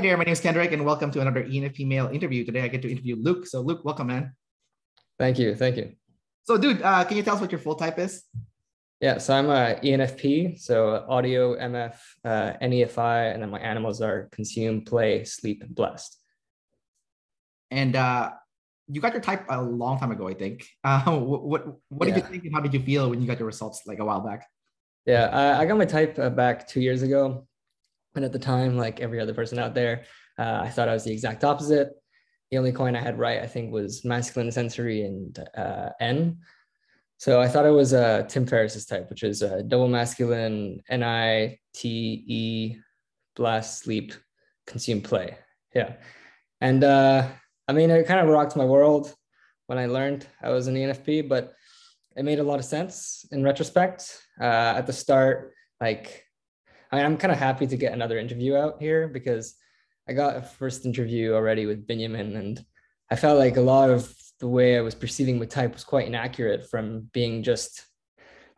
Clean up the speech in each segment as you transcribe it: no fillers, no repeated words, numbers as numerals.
Hi there, my name is Kendrick, and welcome to another ENFP Mail interview. Today I get to interview Luke. So, Luke, welcome, man. Thank you. Thank you. So, dude, can you tell us what your full type is? Yeah, so I'm a ENFP, so audio, MF, NEFI, and then my animals are consume, play, sleep, and blessed. And you got your type a long time ago, I think. What did you Yeah. think, and how did you feel when you got your results like a while back? Yeah, I got my type back 2 years ago. And at the time, like every other person out there, I thought I was the exact opposite. The only coin I had right, I think, was masculine sensory and N. So I thought I was Tim Ferriss's type, which is double masculine, NITE, blast, sleep, consume, play. Yeah. And I mean, it kind of rocked my world when I learned I was an ENFP, but it made a lot of sense in retrospect. At the start, like, I'm kind of happy to get another interview out here because I got a first interview already with Benjamin, and I felt like a lot of the way I was perceiving my type was quite inaccurate from being just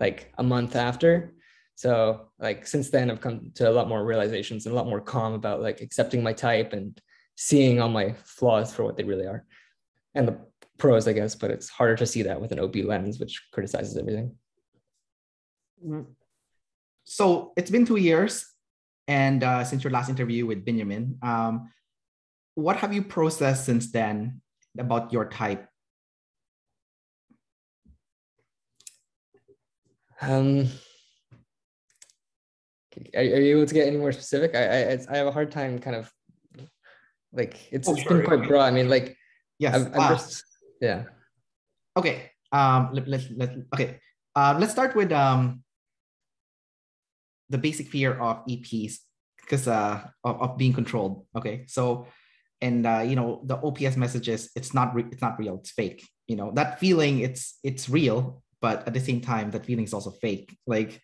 like a month after. So like since then, I've come to a lot more realizations and a lot more calm about like accepting my type and seeing all my flaws for what they really are and the pros, I guess. But it's harder to see that with an OP lens, which criticizes everything. So it's been 2 years, and since your last interview with Benjamin, what have you processed since then about your type? Are you able to get any more specific? I have a hard time kind of like it's been quite broad. I mean, like yes, I'm just yeah. Okay. Okay. Let's start with the basic fear of EPs because of being controlled. Okay. So, and the OPS messages, it's not real, it's fake. That feeling, it's real, but at the same time, that feeling is also fake. Like,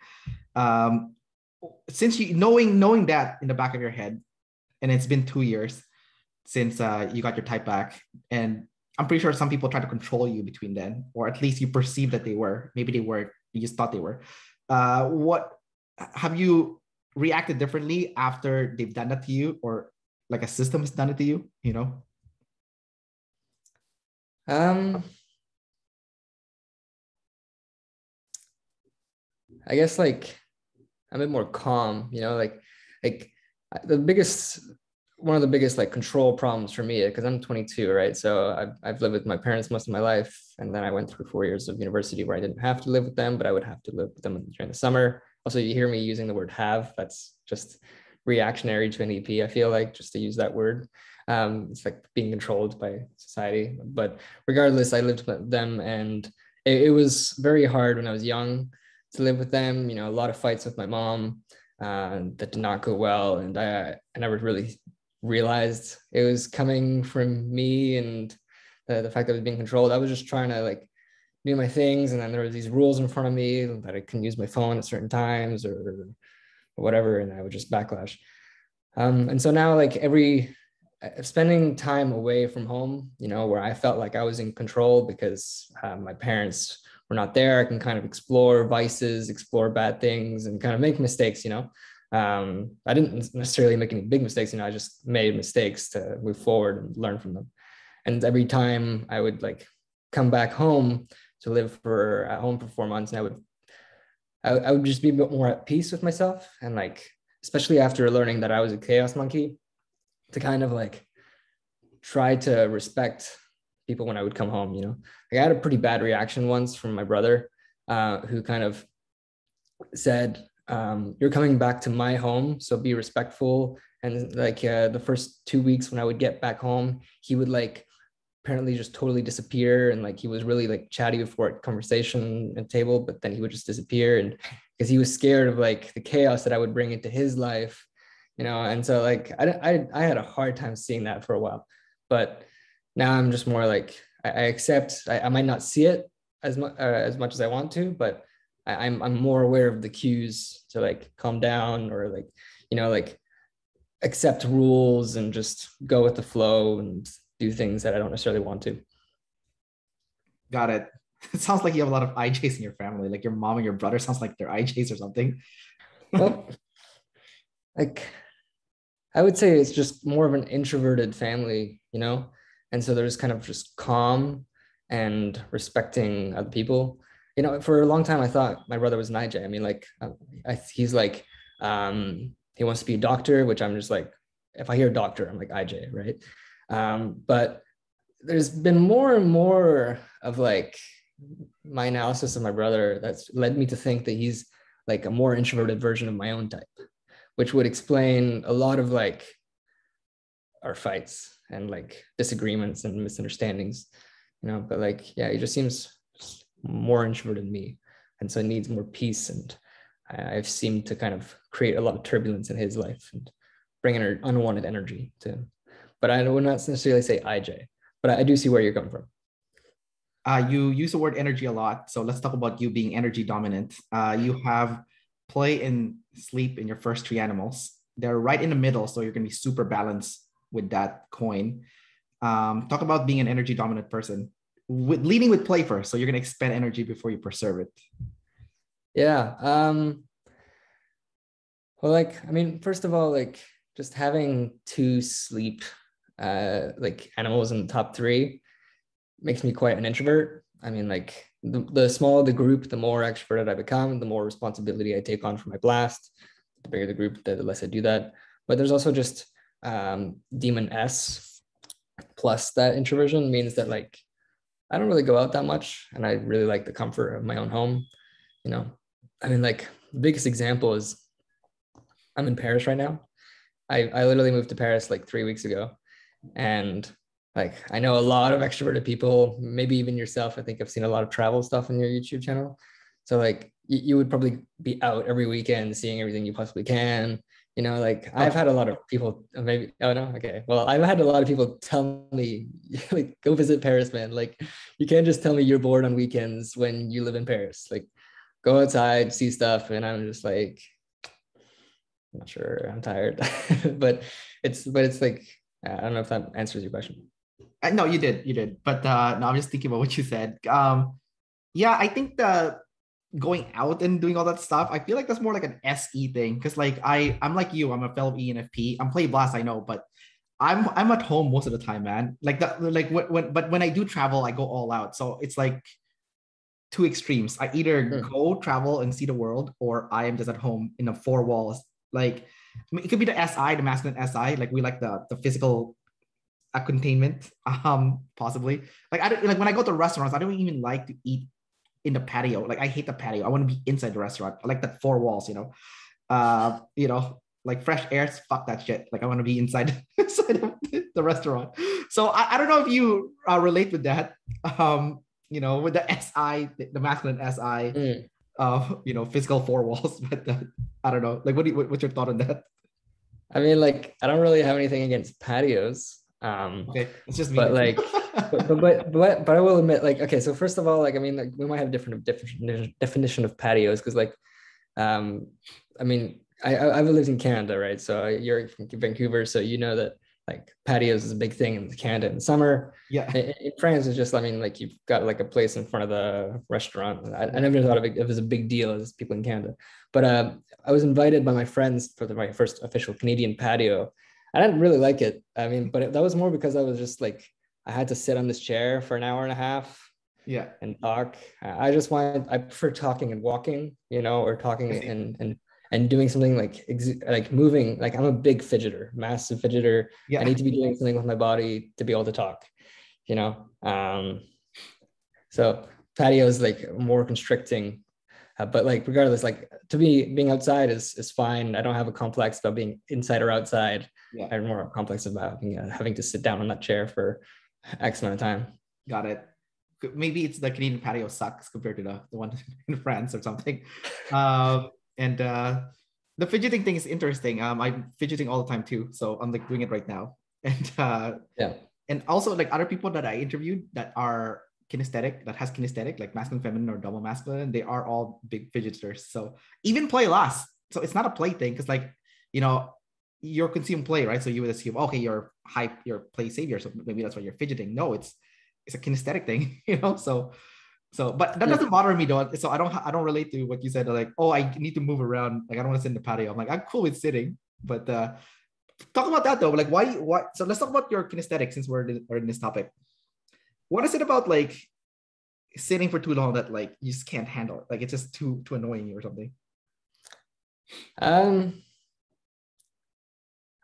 since you knowing that in the back of your head, and it's been 2 years since you got your type back, and I'm pretty sure some people try to control you between then, or at least you perceive that they were. Maybe they weren't. You just thought they were. What have you reacted differently after they've done that to you, or like a system has done it to you? I guess like I'm a bit more calm. Like one of the biggest like control problems for me because I'm 22, right? So I've lived with my parents most of my life, and then I went through 4 years of university where I didn't have to live with them, but I would have to live with them during the summer. Also, you hear me using the word have. That's just reactionary to an EP. I feel like just to use that word, it's like being controlled by society. But regardless, I lived with them, and it was very hard when I was young to live with them. A lot of fights with my mom that did not go well, and I never really realized it was coming from me and the fact that I was being controlled. I was just trying to like do my things, and then there were these rules in front of me that I couldn't use my phone at certain times or whatever, and I would just backlash. And so now like spending time away from home, where I felt like I was in control because my parents were not there, I can kind of explore vices, explore bad things, and kind of make mistakes. I didn't necessarily make any big mistakes. I just made mistakes to move forward and learn from them. And every time I would like come back home to live at home for 4 months, and I would just be a bit more at peace with myself. And like, especially after learning that I was a chaos monkey, to kind of like try to respect people when I would come home. Like I had a pretty bad reaction once from my brother who kind of said, you're coming back to my home, so be respectful. And like the first 2 weeks when I would get back home, he would like apparently just totally disappear, and like he was really like chatty before conversation at table, but then he would just disappear, and because he was scared of like the chaos that I would bring into his life. And so like I had a hard time seeing that for a while, but now I'm just more like I accept. I might not see it as much as I want to, but I'm more aware of the cues to like calm down or like like accept rules and just go with the flow and do things that I don't necessarily want to. Got it. It sounds like you have a lot of IJs in your family. Like your mom and your brother sounds like they're IJs or something. Well, like I would say it's just more of an introverted family, you know? And so there's kind of just calm and respecting other people. You know, for a long time, I thought my brother was an IJ. I mean, like, he's like, he wants to be a doctor, which I'm just like, if I hear doctor, I'm like IJ, right? But there's been more and more of like my analysis of my brother that's led me to think that he's like a more introverted version of my own type, which would explain a lot of like our fights and like disagreements and misunderstandings, you know. But like, yeah, he just seems more introverted than me, and so it needs more peace. And I've seemed to kind of create a lot of turbulence in his life and bring in unwanted energy to him. But I would not necessarily say IJ, but I do see where you're coming from. You use the word energy a lot, so let's talk about you being energy dominant. You have play and sleep in your first three animals. They're right in the middle, so you're going to be super balanced with that coin. Talk about being an energy dominant person, leading with play first, so you're going to expend energy before you preserve it. Yeah. Well, like, I mean, first of all, like just having two sleep like animals in the top three makes me quite an introvert. I mean, like the smaller the group, the more extroverted I become, the more responsibility I take on for my blast. The bigger the group, the less I do that. But there's also just demon S plus that introversion means that like I don't really go out that much, and I really like the comfort of my own home. You know, I mean, like the biggest example is I'm in Paris right now. I literally moved to Paris like 3 weeks ago, and like I know a lot of extroverted people, maybe even yourself. I think I've seen a lot of travel stuff on your YouTube channel. So like you would probably be out every weekend seeing everything you possibly can. You know, like I've had a lot of people maybe, oh no, okay. Well, I've had a lot of people tell me, like, go visit Paris, man. Like you can't just tell me you're bored on weekends when you live in Paris. Like go outside, see stuff. And I'm just like, I'm not sure, I'm tired. but it's like, I don't know if that answers your question. No, you did. But no, I'm just thinking about what you said. Yeah, I think the going out and doing all that stuff, I feel like that's more like an SE thing. Because like I'm like you, I'm a fellow ENFP. I'm play blast, I know, but I'm at home most of the time, man. Like that, like when I do travel, I go all out. So it's like two extremes. I either go travel and see the world, or I am just at home in the four walls. Like I mean, it could be the SI, the masculine SI. Like we like the physical containment, possibly. Like I don't, like when I go to restaurants, I don't even like to eat in the patio. Like I hate the patio. I want to be inside the restaurant. I like that four walls, like fresh air, fuck that shit. Like I want to be inside, inside of the restaurant. So I don't know if you relate with that. With the SI, the masculine SI, physical four walls. But I don't know. Like, what's your thought on that? I mean, like, I don't really have anything against patios. Okay, it's just me. But like, but I will admit, like, okay, so first of all, like, I mean, like, we might have different definition of patios because, like, I mean, I've lived in Canada, right? So you're from Vancouver, so you know that like patios is a big thing in Canada in the summer. Yeah. In France, it's just, I mean, like you've got like a place in front of the restaurant. I never thought of it as a big deal as people in Canada. But I was invited by my friends for my first official Canadian patio. I didn't really like it. I mean, but that was more because I was just like, I had to sit on this chair for an hour and a half. Yeah. And talk. I prefer talking and walking, or talking and doing something like moving. Like I'm a big fidgeter, massive fidgeter. Yeah. I need to be doing something with my body to be able to talk, so patio is like more constricting, but like regardless, like to me, being outside is fine. I don't have a complex about being inside or outside. Yeah. I have more complex about having to sit down on that chair for X amount of time. Got it. Maybe it's the Canadian patio sucks compared to the one in France or something. And the fidgeting thing is interesting. I'm fidgeting all the time too, so I'm like doing it right now. And yeah. And also like other people that I interviewed that are kinesthetic, that has kinesthetic, like masculine, feminine, or double masculine, they are all big fidgeters. So even play last. So it's not a play thing because like, you're consuming play, right? So you would assume, okay, you're hype, you're play savior, so maybe that's why you're fidgeting. No, it's a kinesthetic thing, So, but that doesn't bother me though. So I don't relate to what you said. Like, oh, I need to move around. Like I don't want to sit in the patio. I'm like, I'm cool with sitting, but talk about that though. Like why? So let's talk about your kinesthetic since we're in this topic. What is it about like sitting for too long that like you just can't handle it? Like it's just too annoying or something? Um,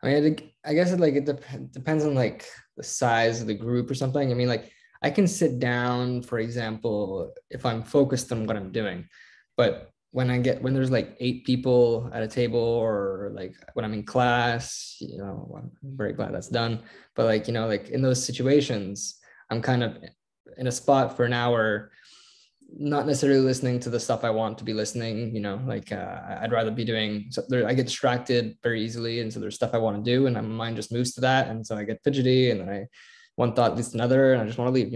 I mean, I guess it depends on like the size of the group or something. I mean, like I can sit down, for example, if I'm focused on what I'm doing, but when there's like 8 people at a table, or like when I'm in class, I'm very glad that's done. But like, like in those situations, I'm kind of in a spot for an hour, not necessarily listening to the stuff I want to be listening, like I'd rather be doing, so I get distracted very easily. And so there's stuff I want to do and my mind just moves to that. And so I get fidgety, and then one thought leads to another, and I just want to leave.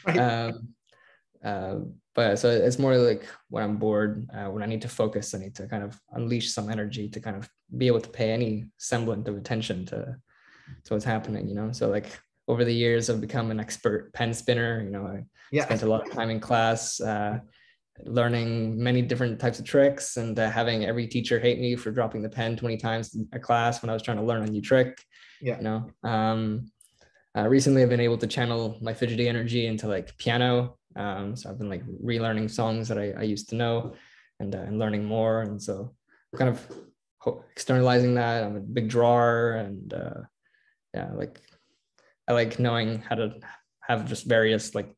Right. um, uh, but so it's more like when I'm bored, when I need to focus, I need to kind of unleash some energy to kind of be able to pay any semblance of attention to what's happening. So like over the years, I've become an expert pen spinner. I Yeah. spent a lot of time in class, learning many different types of tricks, and having every teacher hate me for dropping the pen 20 times in a class when I was trying to learn a new trick. Yeah. Recently I've been able to channel my fidgety energy into like piano. So I've been like relearning songs that I used to know, and learning more. And so I'm kind of externalizing that. I'm a big drawer, and yeah, like I like knowing how to have just various like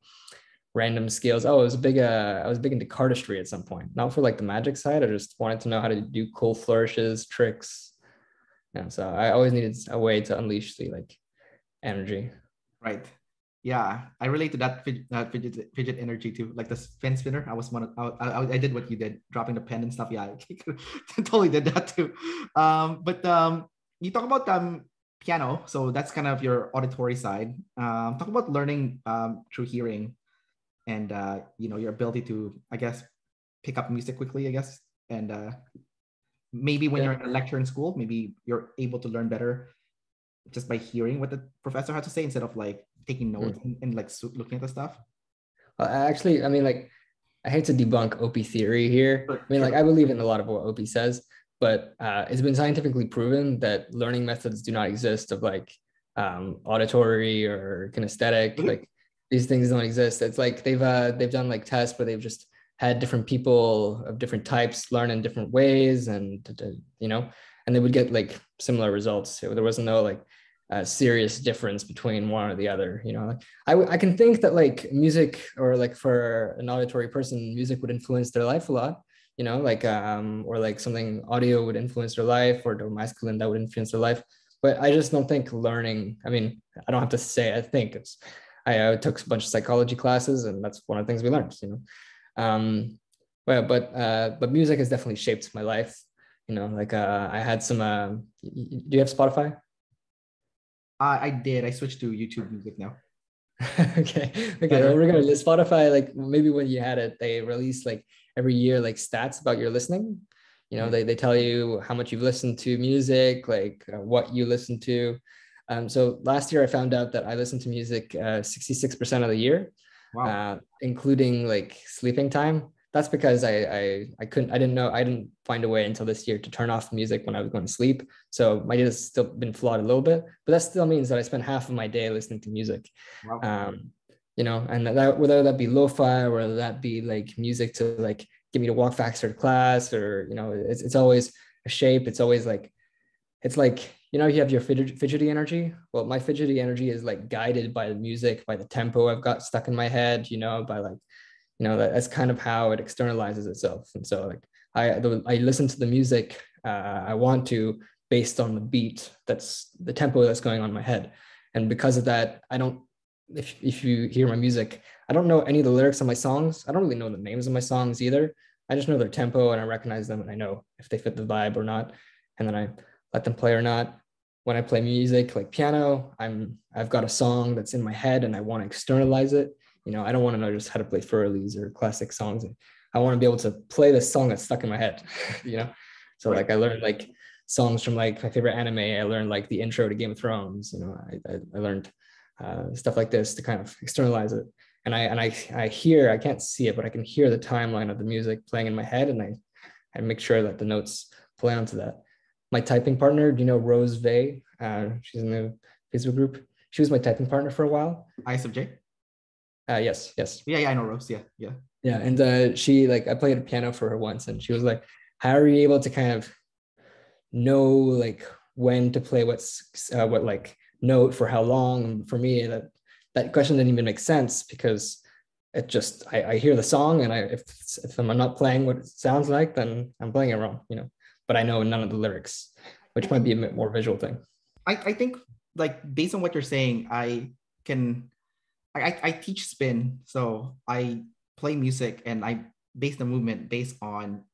random skills. Oh, I was big into cardistry at some point, not for like the magic side. I just wanted to know how to do cool flourishes, tricks. And so I always needed a way to unleash the like energy. Right. Yeah, I relate to that fidget energy too. Like the pen spinner, I was one of I did what you did, dropping the pen and stuff. Yeah, I totally did that too. But you talk about piano, so that's kind of your auditory side. Talk about learning through hearing, and your ability to, I guess, pick up music quickly, I guess, and maybe when Yeah. you're in a lecture in school, maybe you're able to learn better just by hearing what the professor had to say instead of like taking notes and like looking at the stuff. Actually, I mean, like, I hate to debunk OP theory here. I mean, like, I believe in a lot of what OP says, but it's been scientifically proven that learning methods do not exist of like auditory or kinesthetic. Like, these things don't exist. It's like they've done like tests where they've just had different people of different types learn in different ways, and and they would get like similar results. So there wasn't no like serious difference between one or the other. Like I can think that like music, or like for an auditory person, music would influence their life a lot. Like or like something audio would influence their life, or the masculine that would influence their life. But I just don't think learning. I mean, I don't have to say. I think it's. I took a bunch of psychology classes, and that's one of the things we learned. But music has definitely shaped my life. Like I had some. Do you have Spotify? I did. I switched to YouTube Music now. Okay. Well, regardless, Spotify, like maybe when you had it, they release like every year like stats about your listening. They tell you how much you've listened to music, like what you listen to. So last year I found out that I listened to music 66% of the year. Wow. Including like sleeping time. That's because I didn't find a way until this year to turn off music when I was going to sleep. So my data's still been flawed a little bit, but that still means that I spend half of my day listening to music. Wow. And that, whether that be lo-fi, or whether that be like music to like get me to walk faster to class, or it's always a shape. It's always like, it's like, you have your fidgety energy. Well, my fidgety energy is like guided by the music, by the tempo I've got stuck in my head, by like, that's kind of how it externalizes itself. And so like I listen to the music I want to, based on the beat, that's the tempo that's going on in my head. And because of that, I don't, if you hear my music, I don't know any of the lyrics of my songs. I don't really know the names of my songs either. I just know their tempo, and I recognize them, and I know if they fit the vibe or not. And then I let them play or not. When I play music like piano, I've got a song that's in my head and I want to externalize it. I don't want to know just how to play furlies or classic songs. I want to be able to play the song that's stuck in my head. So Right. like I learned like songs from like my favorite anime. I learned like the intro to Game of Thrones. I learned stuff like this to kind of externalize it. And I hear, I can't see it, but I can hear the timeline of the music playing in my head, and I make sure that the notes play onto that. my typing partner. Do you know Rose Vay? She's in the Facebook group. She was my typing partner for a while. ISFJ? Yes, yes. Yeah, I know Rose. Yeah, yeah. Yeah. And she like I played a piano for her once, and she was like, how are you able to kind of know like when to play what like note for how long? And for me, that question didn't even make sense because it just I hear the song and if I'm not playing what it sounds like, then I'm playing it wrong, you know. But I know none of the lyrics, which might be a bit more visual thing. I think like based on what you're saying, I teach spin, so I play music and I base the movement based on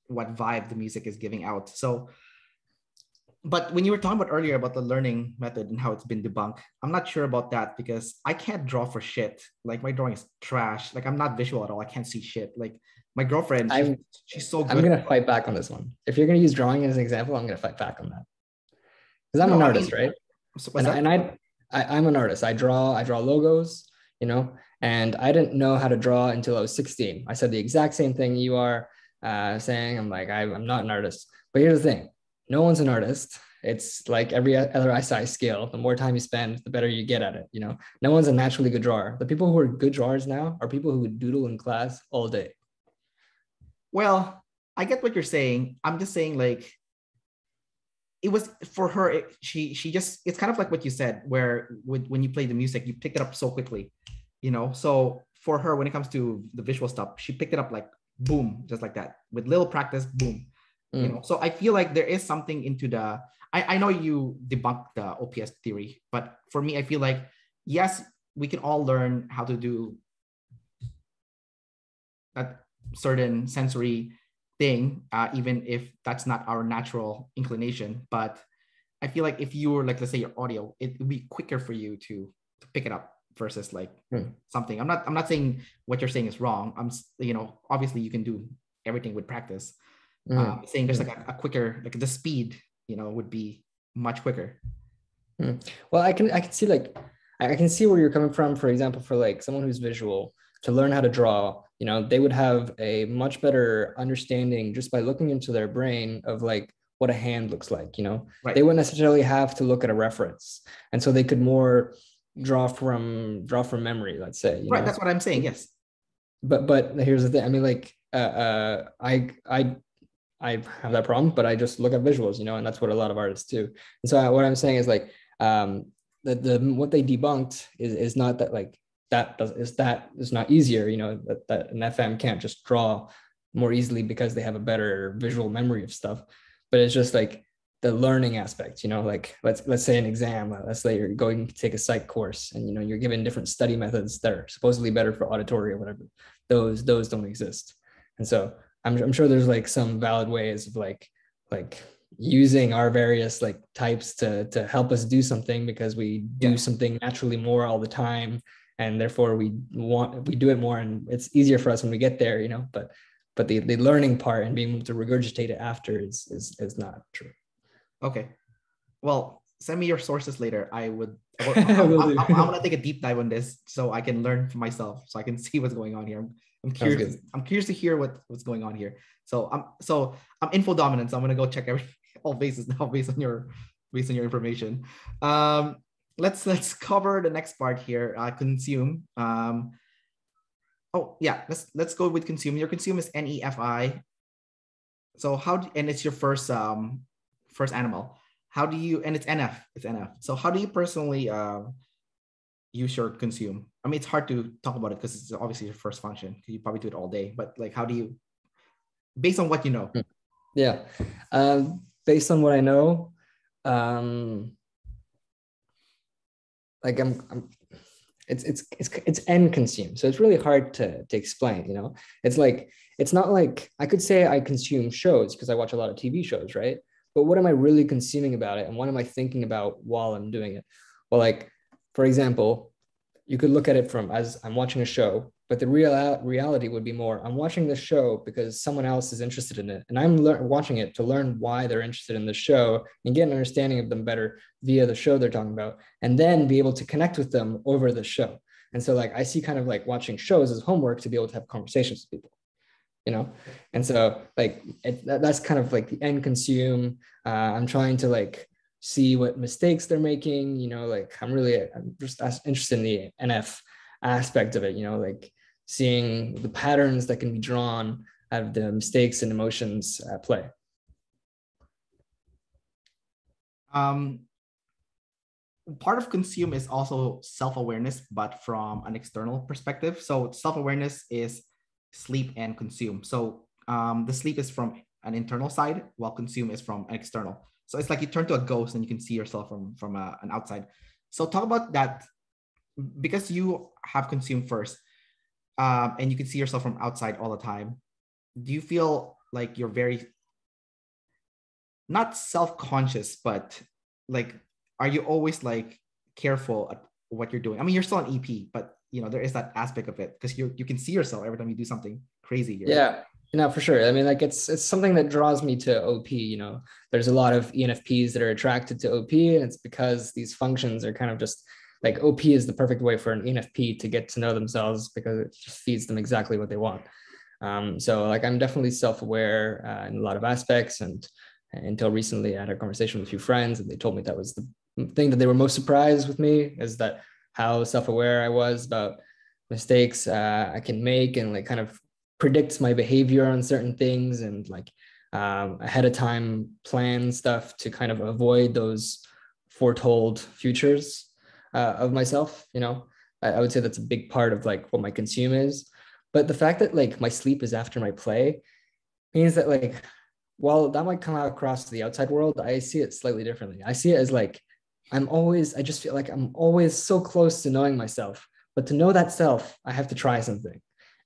what vibe the music is giving out. So, but when you were talking about earlier about the learning method and how it's been debunked, I'm not sure about that because I can't draw for shit. Like my drawing is trash. Like I'm not visual at all. I can't see shit. Like my girlfriend, she's so I'm good. gonna fight back on this one. If you're gonna use drawing as an example, I'm gonna fight back on that because I'm No, an I artist, mean, right? so what's And that? I'm an artist. I draw logos, you know, and I didn't know how to draw until I was 16. I said the exact same thing you are saying. I'm like, I'm not an artist. But here's the thing: no one's an artist. It's like every other SI skill. The more time you spend, the better you get at it. You know, no one's a naturally good drawer. The people who are good drawers now are people who would doodle in class all day. Well, I get what you're saying. I'm just saying like it was for her. She just it's kind of like what you said, where when you play the music, you pick it up so quickly, you know. So for her, when it comes to the visual stuff, she picked it up like boom, just like that, with little practice, boom, you know. So I feel like there is something into the. I know you debunked the OPS theory, but for me, I feel like yes, we can all learn how to do that certain sensory thing, even if that's not our natural inclination. But I feel like if you were like, let's say your audio, it would be quicker for you to pick it up versus like something. I'm not saying what you're saying is wrong. You know, obviously you can do everything with practice. Saying there's like a quicker, like the speed, you know, would be much quicker. Well, I can see like I can see where you're coming from. For example, for like someone who's visual to learn how to draw, you know, they would have a much better understanding just by looking into their brain of like what a hand looks like. You know, Right. They wouldn't necessarily have to look at a reference, and so they could more draw from memory. Let's say, Right. That's what I'm saying. Yes. But here's the thing. I mean, like I have that problem, but I just look at visuals, you know, and that's what a lot of artists do. And so what I'm saying is like the what they debunked is not that like that is not easier, you know, that an FM can't just draw more easily because they have a better visual memory of stuff, but it's just like the learning aspect, you know, like let's say an exam, let's say you're going to take a psych course and you know you're given different study methods that are supposedly better for auditory or whatever. Those don't exist, and so I'm sure there's like some valid ways of like using our various like types to help us do something because we do something naturally more all the time, and therefore we do it more and it's easier for us when we get there, you know. But the learning part and being able to regurgitate it after is not true. Okay. Well, send me your sources later. I'm gonna take a deep dive on this so I can learn for myself, so I can see what's going on here. I'm curious. I'm curious to hear what's going on here. So I'm info dominant. So I'm gonna go check all bases now based on your information. Let's cover the next part here. Consume. Oh yeah, let's go with consume. Your consume is Ne-Fi. So and it's your first animal. How do you, and it's NF, So how do you personally use your consume? I mean, it's hard to talk about it because it's obviously your first function. You probably do it all day, but like, how do you, based on what you know? Yeah. Based on what I know, like it's end consume. So it's really hard to explain, you know. It's not like I could say I consume shows because I watch a lot of TV shows, right? But what am I really consuming about it? And what am I thinking about while I'm doing it? Well, like, for example, you could look at it from as I'm watching a show, but the reality would be more, I'm watching this show because someone else is interested in it. And I'm watching it to learn why they're interested in the show and get an understanding of them better via the show they're talking about, and then be able to connect with them over the show. And so like, I see kind of like watching shows as homework to be able to have conversations with people. you know? And so like that's kind of like the end consume. I'm trying to like see what mistakes they're making, like I'm just interested in the NF aspect of it, like seeing the patterns that can be drawn out of the mistakes and emotions at play. Part of consume is also self-awareness, but from an external perspective. So self-awareness is sleep and consume. So the sleep is from an internal side, while consume is from an external. So it's like you turn to a ghost and you can see yourself from an outside. So talk about that, because you have consumed first, and you can see yourself from outside all the time. Do you feel like you're very, not self-conscious, but like, are you always like careful at what you're doing? I mean, you're still an EP, but there is that aspect of it, because you can see yourself every time you do something crazy. Yeah, for sure. I mean, like it's something that draws me to OP. There's a lot of ENFPs that are attracted to OP, and it's because these functions are kind of just like, OP is the perfect way for an ENFP to get to know themselves, because it just feeds them exactly what they want. So like I'm definitely self-aware in a lot of aspects, and until recently I had a conversation with a few friends and they told me that was the thing that they were most surprised with me, is that how self-aware I was about mistakes I can make, and like kind of predicts my behavior on certain things, and like ahead of time plan stuff to kind of avoid those foretold futures of myself. I would say that's a big part of like what my consume is. But the fact that like my sleep is after my play means that like, while that might come out across to the outside world, I see it slightly differently. I see it as like, I just feel like I'm always so close to knowing myself. But to know that self, I have to try something.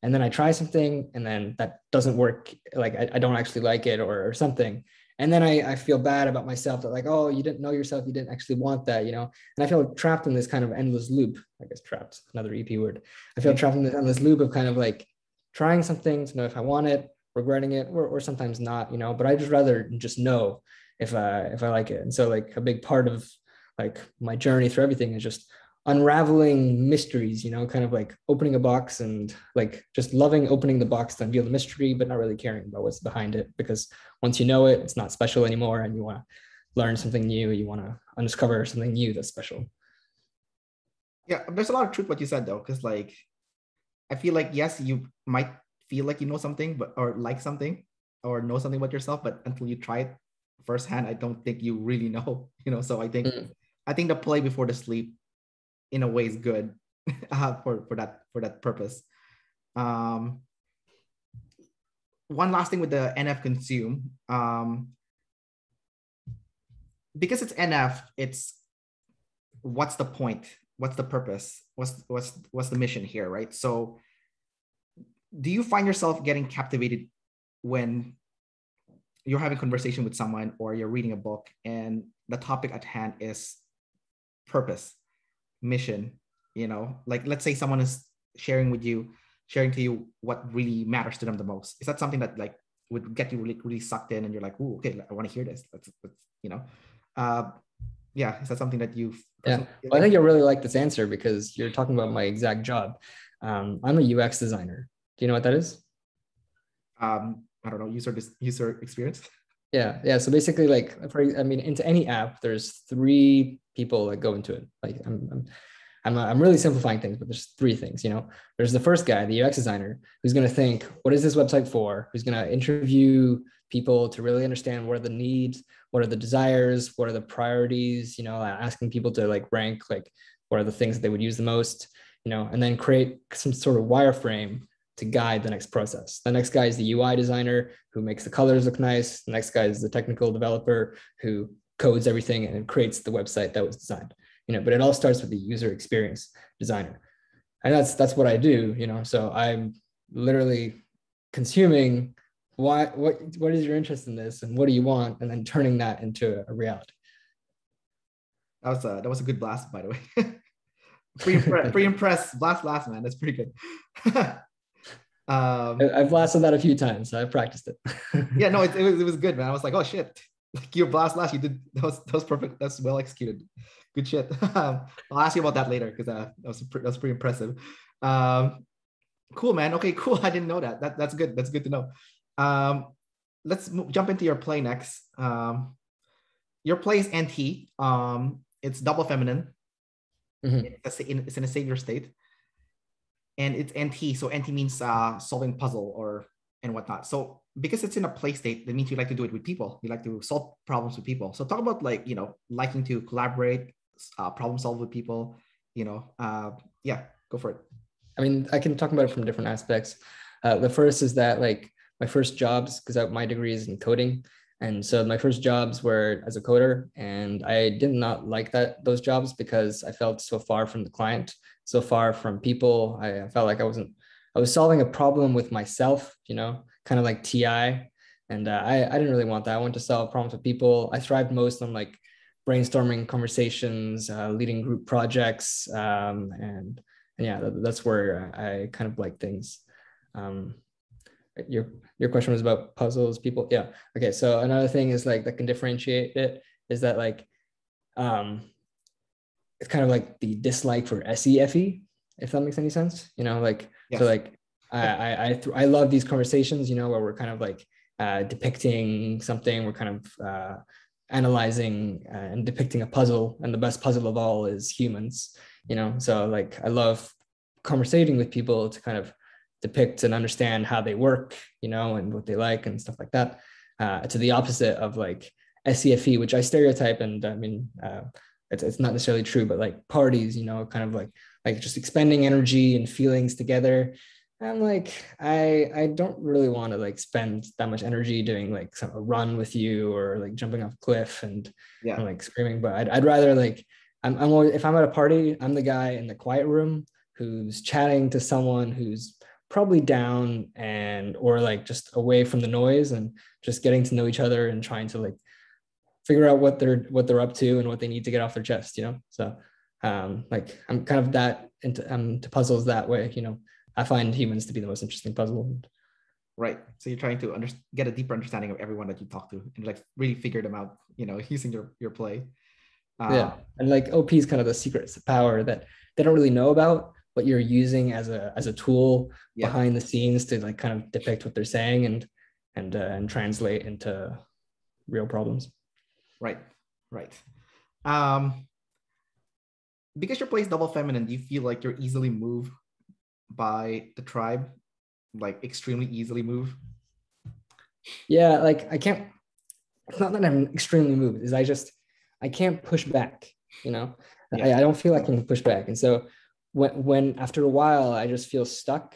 And then I try something, and then that doesn't work. Like I don't actually like it, or something. And then I feel bad about myself that like, oh, you didn't know yourself. You didn't actually want that, And I feel trapped in this kind of endless loop. I guess trapped, another EP word. I feel trapped in this endless loop of kind of like trying something to know if I want it, regretting it, or sometimes not, but I just rather just know if I like it. And so like a big part of like my journey through everything is just unraveling mysteries, kind of like opening a box and like just loving opening the box to unveil the mystery, but not really caring about what's behind it, because once you know it, it's not special anymore, and you want to learn something new, you want to undiscover something new that's special. Yeah, there's a lot of truth what you said though, because like I feel like, yes, you might feel like you know something, but or like something, or know something about yourself, but until you try it firsthand, I don't think you really know. So I think the play before the sleep in a way is good for that purpose. One last thing with the NF consume, because it's NF, it's what's the point? What's the purpose? What's the mission here, right? So do you find yourself getting captivated when you're having a conversation with someone, or you're reading a book and the topic at hand is purpose, mission? Like let's say someone is sharing to you what really matters to them the most. Is that something that like would get you really, really sucked in, and you're like, "Ooh, okay, I want to hear this." Let's yeah. Is that something that you've? Yeah, well, I think you'll really like this answer, because you're talking about my exact job. I'm a UX designer. Do you know what that is? I don't know, user experience. Yeah. So basically, like, into any app, there's three people that go into it. Like, I'm really simplifying things, but there's three things. There's the first guy, the UX designer, who's going to think, what is this website for? Who's going to interview people to really understand what are the needs, what are the desires, what are the priorities. Asking people to like rank, like, what are the things that they would use the most. And then create some sort of wireframe to guide the next process. The next guy is the UI designer, who makes the colors look nice. The next guy is the technical developer, who codes everything and creates the website that was designed. But it all starts with the user experience designer. And that's what I do, so I'm literally consuming what is your interest in this, and what do you want, and then turning that into a reality. That was a good blast, by the way. pretty impressed. Blast, man. That's pretty good. I've blasted that a few times, so I've practiced it. Yeah, no, it was good, man. I was like, oh shit, like your blast, you did that was perfect. That's well executed. Good shit. I'll ask you about that later, because that was pretty impressive. Cool, man. Okay, cool. I didn't know that. That's good. That's good to know. Um, let's jump into your play next. Your play is NT. It's double feminine. Mhm. It's in a savior state, and it's NT. So NT means solving puzzle or and whatnot. So because it's in a play state, that means you like to do it with people. You like to solve problems with people. So talk about like liking to collaborate, problem solve with people. Yeah, go for it. I mean, I can talk about it from different aspects. The first is that like my first jobs, because my degree is in coding, and so my first jobs were as a coder, and I did not like those jobs because I felt so far from the client, so far from people. I felt like I was solving a problem with myself, kind of like TI, and I didn't really want that. I wanted to solve problems with people. I thrived most on like brainstorming conversations, leading group projects, and yeah, that's where I kind of like things. Um, your question was about puzzles, people. Yeah. Okay. So another thing is like that can differentiate it is that like it's kind of like the dislike for SEFE, if that makes any sense. Like so Yes. like I love these conversations, where we're kind of like depicting something, we're kind of analyzing and depicting a puzzle, and the best puzzle of all is humans. So like I love conversating with people to kind of depict and understand how they work, and what they like and stuff like that, to the opposite of like SEFE, which I stereotype, and I mean it's not necessarily true, but like parties, kind of like just expending energy and feelings together. I'm like, I don't really want to like spend that much energy doing like a run with you or like jumping off a cliff and Yeah. like screaming. But I'd rather like I'm always, if I'm at a party, I'm the guy in the quiet room who's chatting to someone who's probably down and or like just away from the noise and just getting to know each other and trying to like figure out what they're up to and what they need to get off their chest. So like I'm kind of that into puzzles that way. I find humans to be the most interesting puzzle. Right. So you're trying to get a deeper understanding of everyone that you talk to and like really figure them out, using your play. Yeah. And like OP is kind of the secret power that they don't really know about, but you're using as a tool Yeah. behind the scenes to like kind of depict what they're saying and translate into real problems. Right. Right. Because your play is double feminine, do you feel like you're easily moved by the tribe? Like extremely easily moved? Yeah, like I can't, it's not that I'm extremely moved, is I can't push back, Yeah. I don't feel I can push back. And so when after a while I just feel stuck,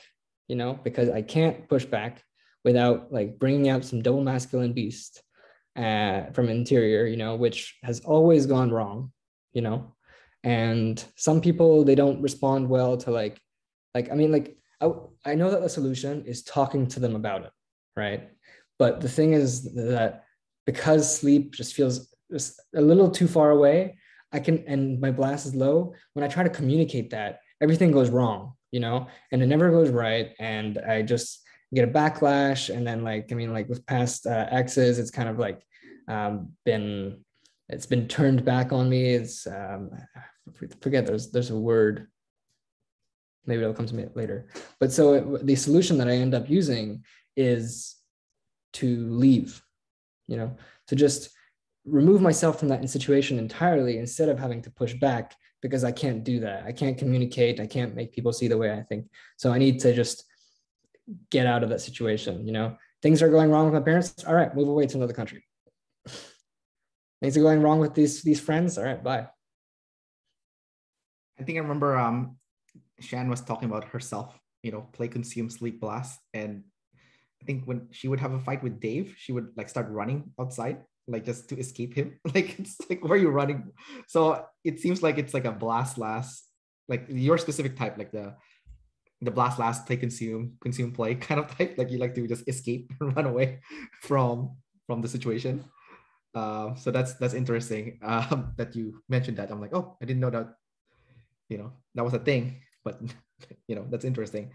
because I can't push back without like bringing out some double masculine beast from interior, which has always gone wrong, and some people, they don't respond well to I mean, like I know that the solution is talking to them about it, right? But the thing is that because sleep just feels just a little too far away, and my blast is low, when I try to communicate that, everything goes wrong, and it never goes right. And I just get a backlash. And then like, I mean, like with past exes, it's kind of like it's been turned back on me. It's forget there's a word, maybe it'll come to me later. But so the solution that I end up using is to leave, to just remove myself from that situation entirely instead of having to push back, because I can't do that. I can't communicate. I can't make people see the way I think. So I need to just get out of that situation. Things are going wrong with my parents. All right, move away to another country. Things are going wrong with these friends. All right, bye. I think I remember Shan was talking about herself, play, consume, sleep, blast. And I think when she would have a fight with Dave, she would like start running outside, like just to escape him. Like it's like, where are you running? So it seems like it's like a blast last, like your specific type, like the blast last, play, consume, play kind of type. Like you like to just escape and run away from the situation. So that's interesting that you mentioned that. I'm like, oh, I didn't know that, that was a thing, but that's interesting.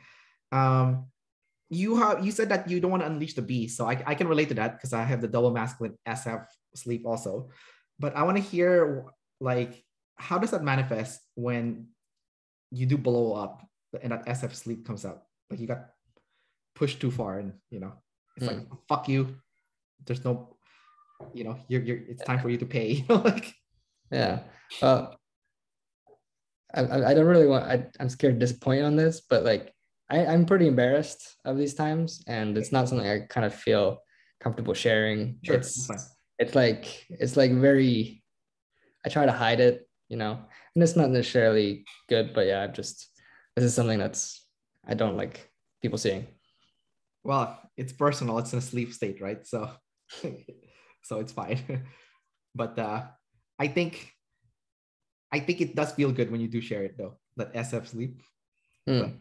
You said that you don't want to unleash the beast, so I can relate to that because I have the double masculine SF sleep also. But I want to hear like, how does that manifest when you do blow up and that SF sleep comes out? like you got pushed too far, and it's like, Mm. fuck you. There's no, you're it's time for you to pay. Like, Yeah. Uh, I don't really want, I'm scared to disappoint you on this, but like I'm pretty embarrassed of these times, and it's not something I kind of feel comfortable sharing. sure, that's fine. It's like very, I try to hide it, and it's not necessarily good, but yeah, this is something I don't like people seeing. Well, it's personal. It's in a sleep state, right? So, so it's fine. But I think it does feel good when you do share it, though. That SF sleep. But, Mm.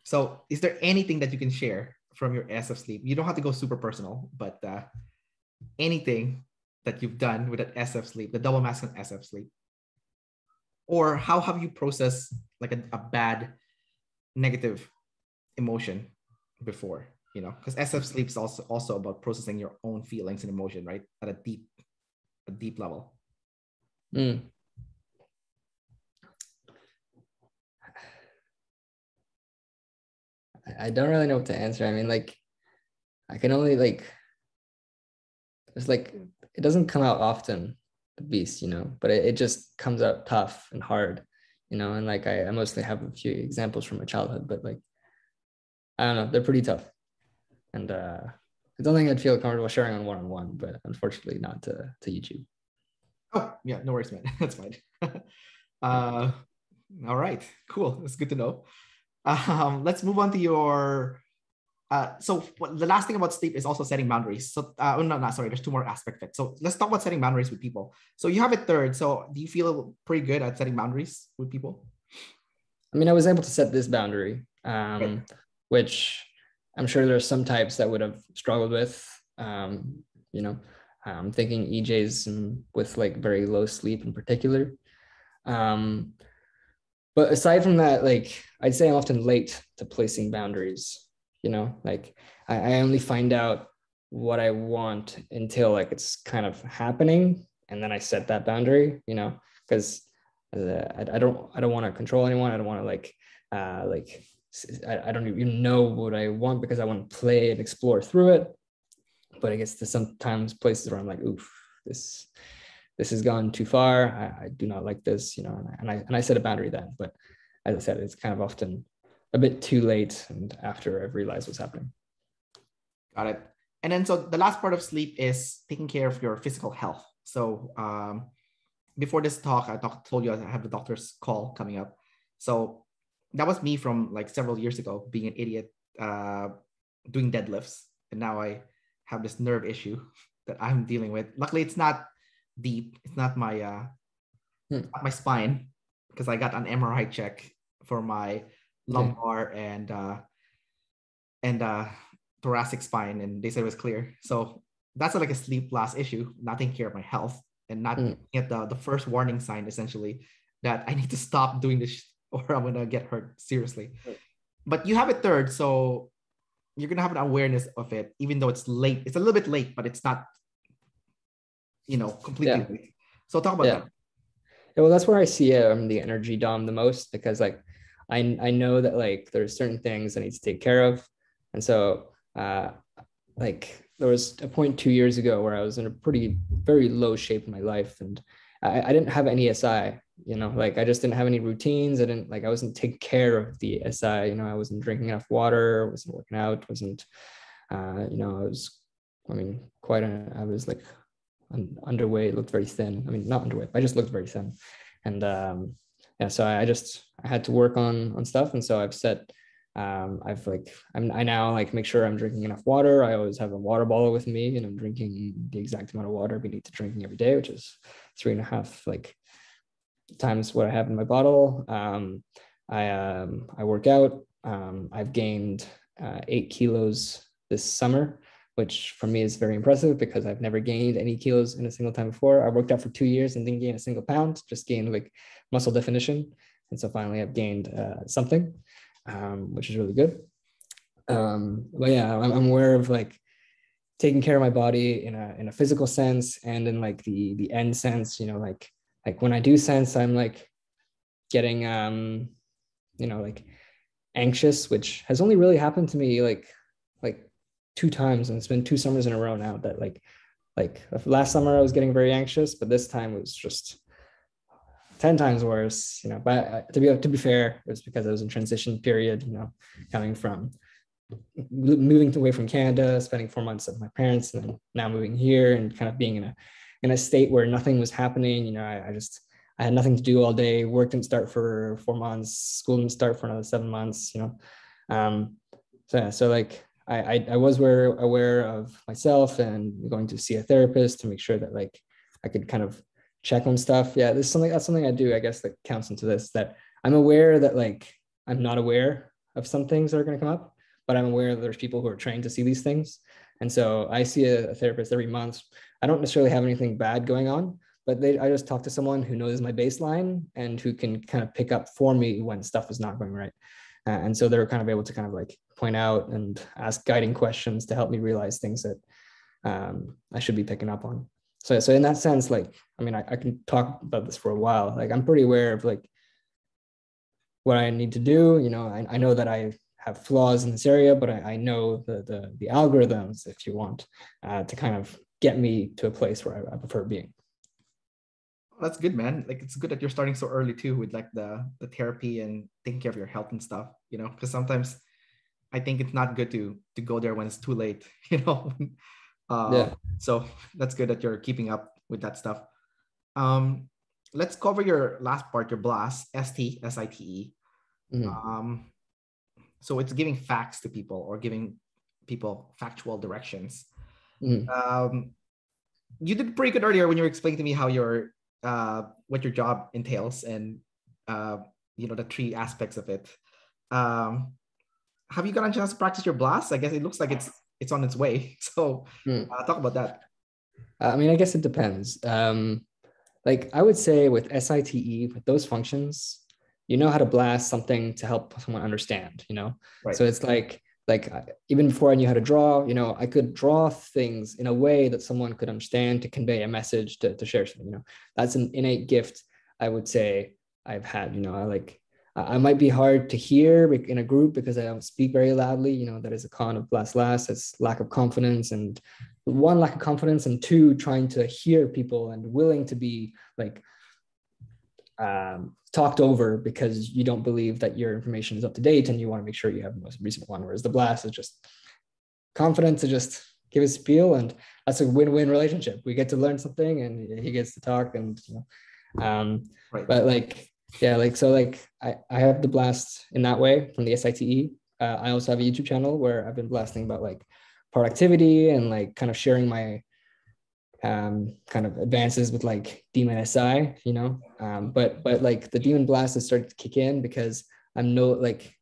so, is there anything that you can share from your SF sleep? You don't have to go super personal, but anything that you've done with that SF sleep, the double mask and SF sleep, or how have you processed like a bad negative emotion before? Because SF sleep is also about processing your own feelings and emotion, right? At a deep level. Mm. I don't really know what to answer. I mean, like, I can only like, it's like, it doesn't come out often, the beast, but it just comes out tough and hard, and like, I mostly have a few examples from my childhood, but like, I don't know, they're pretty tough. And I don't think I'd feel comfortable sharing on one-on-one, but unfortunately not to YouTube. Oh, yeah, no worries, man. That's fine. uh, all right, cool. That's good to know. Let's move on to your. So the last thing about sleep is also setting boundaries. So, oh, no, sorry. There's two more aspects of it. So let's talk about setting boundaries with people. So you have a third. So do you feel pretty good at setting boundaries with people? I mean, I was able to set this boundary, Right. which I'm sure there's some types that would have struggled with. You know, I'm thinking EJs with like very low sleep in particular. Um, but aside from that, like I'd say I'm often late to placing boundaries. Like I only find out what I want until like it's kind of happening, and then I set that boundary. Because I don't want to control anyone. I don't want to like I don't even know what I want because I want to play and explore through it. But I guess there's sometimes places where I'm like, oof, this has gone too far. I do not like this, and I set a boundary then. But as I said, it's kind of often a bit too late and after I've realized what's happening. Got it. And then so the last part of sleep is taking care of your physical health. So before this talk, I told you I have the doctor's call coming up. So that was me from like several years ago, being an idiot, doing deadlifts. And now I have this nerve issue that I'm dealing with. Luckily, it's not deep. It's not my spine, because I got an MRI check for my Okay. lumbar and thoracic spine, and they said it was clear. So that's like a sleep last issue, not taking care of my health and not get the first warning sign, essentially, that I need to stop doing this or I'm gonna get hurt seriously. But you have a third, so you're gonna have an awareness of it, even though it's late. It's a little bit late, but it's not, completely Yeah. late. So talk about Yeah. that. Yeah, well, that's where I see the energy dom the most, because like I know that like there's certain things I need to take care of, and so like there was a point 2 years ago where I was in a pretty very low shape in my life, and I didn't have any SI, like I just didn't have any routines. I wasn't taking care of the SI, I wasn't drinking enough water, wasn't working out, wasn't I was like underweight, looked very thin. I mean, not underweight, I just looked very thin. And yeah, so I had to work on stuff. And so I now like make sure I'm drinking enough water. I always have a water bottle with me, and I'm drinking the exact amount of water we need to drinking every day, which is 3.5 like times what I have in my bottle. I work out. I've gained 8 kilos this summer, which for me is very impressive because I've never gained any kilos in a single time before. I worked out for 2 years and didn't gain a single pound, just gained like muscle definition. And so finally I've gained something, which is really good. But yeah, I'm aware of like taking care of my body in a physical sense and in like the end sense, like when I do sense I'm like getting, like anxious, which has only really happened to me like 2 times, and it's been 2 summers in a row now that like last summer I was getting very anxious, but this time it was just 10 times worse, you know. But to be fair, it was because I was in transition period, you know, coming from moving away from Canada, spending 4 months with my parents, and then now moving here and kind of being in a state where nothing was happening. You know, I had nothing to do all day. Work didn't start for 4 months. School didn't start for another 7 months. You know, so like I was aware of myself and going to see a therapist to make sure that like I could kind of check on stuff. Yeah, that's something I do, I guess, that counts into this, that I'm aware that like I'm not aware of some things that are going to come up, but I'm aware that there's people who are trained to see these things. And so I see a therapist every month. I don't necessarily have anything bad going on, but I just talk to someone who knows my baseline and who can kind of pick up for me when stuff is not going right. And so they're kind of able to kind of like point out and ask guiding questions to help me realize things that I should be picking up on. So in that sense, like, I mean, I can talk about this for a while. Like, I'm pretty aware of like what I need to do. You know, I know that I have flaws in this area, but I know the algorithms, if you want, to kind of get me to a place where I prefer being. That's good, man. Like, it's good that you're starting so early too with like the therapy and taking care of your health and stuff, you know, because sometimes I think it's not good to go there when it's too late, you know. Yeah. So that's good that you're keeping up with that stuff. Um, let's cover your last part, your blast, SITE. Mm-hmm. So it's giving facts to people or giving people factual directions. Mm-hmm. You did pretty good earlier when you were explaining to me how your what your job entails and you know, the 3 aspects of it. Um, have you gotten a chance to practice your blast? I guess it looks like it's on its way. So Mm. talk about that. I mean, I guess it depends. Like I would say with SITE, with those functions, you know how to blast something to help someone understand, you know? Right. So it's like even before I knew how to draw, you know, I could draw things in a way that someone could understand to convey a message, to share something, you know. That's an innate gift, I would say, I've had, you know. I might be hard to hear in a group because I don't speak very loudly, you know. That is a con of blast. It's lack of confidence, and one, lack of confidence, and two, trying to hear people and willing to be like talked over because you don't believe that your information is up to date and you want to make sure you have the most recent one. Whereas the blast is just confident to just give a spiel, and that's a win-win relationship. We get to learn something and he gets to talk, and you know, Right. but like, yeah, like, so like I have the blast in that way from the SITE. I also have a YouTube channel where I've been blasting about like productivity and like kind of sharing my kind of advances with like Si, you know. But like the Demon Blast has started to kick in because I'm no like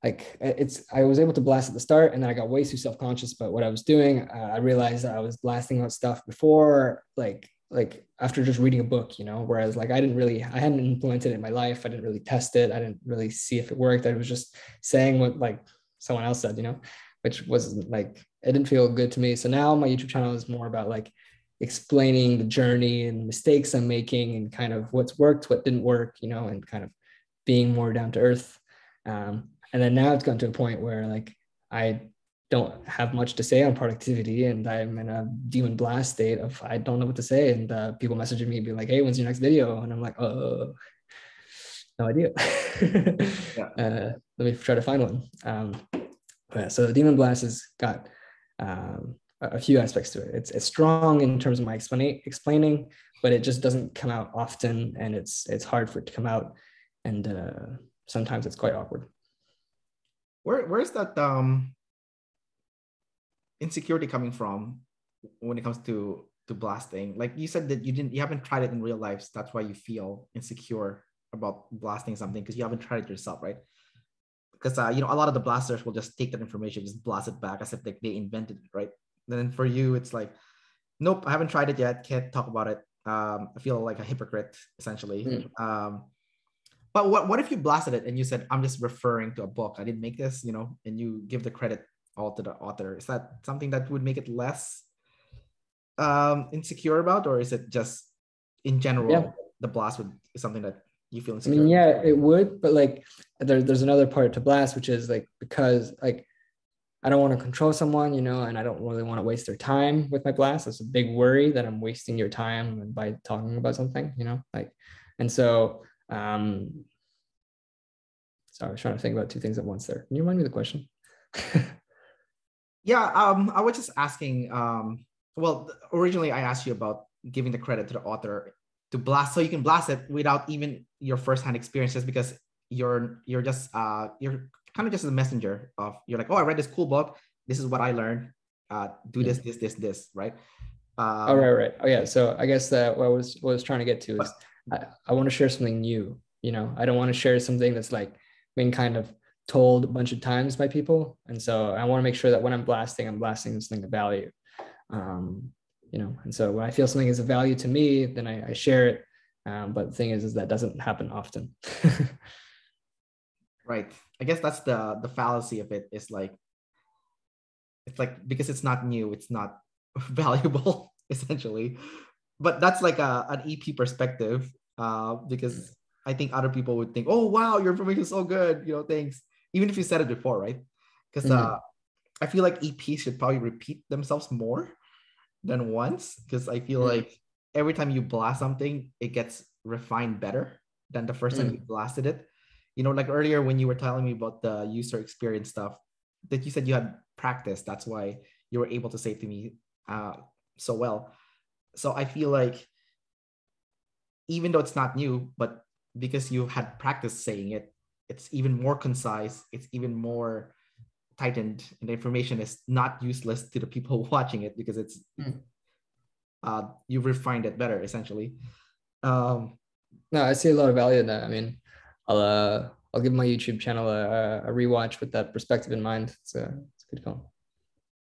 it's, I was able to blast at the start, and then I got way too self-conscious about what I was doing. I realized that I was blasting about stuff before, like after just reading a book, you know, whereas like I hadn't implemented it in my life. I didn't really test it. I didn't really see if it worked. I was just saying what like someone else said, you know, which wasn't like, it didn't feel good to me. So now my YouTube channel is more about like explaining the journey and mistakes I'm making and kind of what's worked, what didn't work, you know, and kind of being more down to earth. And then now it's gotten to a point where like I don't have much to say on productivity, and I'm in a demon blast state of I don't know what to say, and people messaging me be like, "Hey, when's your next video?" And I'm like, "Oh, no idea." Yeah. Let me try to find one. So the demon blast has got a few aspects to it. It's strong in terms of my explaining, but it just doesn't come out often, and it's hard for it to come out, and sometimes it's quite awkward. Where's that insecurity coming from when it comes to blasting? Like you said that you haven't tried it in real life, so that's why you feel insecure about blasting something, because you haven't tried it yourself, right? Because you know, a lot of the blasters will just take that information, just blast it back as if they invented it, right? And then for you, it's like, nope, I haven't tried it yet, can't talk about it. I feel like a hypocrite essentially. But what if you blasted it and you said, I'm just referring to a book, I didn't make this, you know, and you give the credit all to the author? Is that something that would make it less insecure about, or is it just in general Yeah. the blast is something that You feel I mean, insecure. yeah, it would, but like there's another part to blast, which is like because like I don't want to control someone, and I don't really want to waste their time with my blast. That's a big worry that I'm wasting your time by talking about something, like, and so sorry, I was trying to think about two things at once there. Can you remind me of the question? Yeah, I was just asking. Well, originally I asked you about giving the credit to the author to blast, so you can blast it without even your firsthand experience, just because you're just you're kind of just a messenger of, you're like, oh, I read this cool book. This is what I learned. Do this, right? Oh, right. Oh, yeah. So I guess that what I was trying to get to is But I want to share something new. I don't want to share something that's like been kind of told a bunch of times by people. And so I want to make sure that when I'm blasting something of value. And so when I feel something is of value to me, then I share it. But the thing is that doesn't happen often. right, I guess that's the fallacy of it. Is like, it's like, because it's not new, it's not valuable essentially. But that's like an EP perspective, because I think other people would think, oh wow, your information is so good, thanks, even if you said it before, right? Because I feel like EPs should probably repeat themselves more than once, because I feel like every time you blast something, it gets refined better than the first time you blasted it. Like earlier when you were telling me about the user experience stuff, that you said you had practice, that's why you were able to say to me so well. So I feel like, even though it's not new, but because you had practice saying it, it's even more concise, it's even more tightened, and the information is not useless to the people watching it, because it's you've refined it better essentially. No, I see a lot of value in that. I mean, I'll give my YouTube channel a rewatch with that perspective in mind. It's a good call.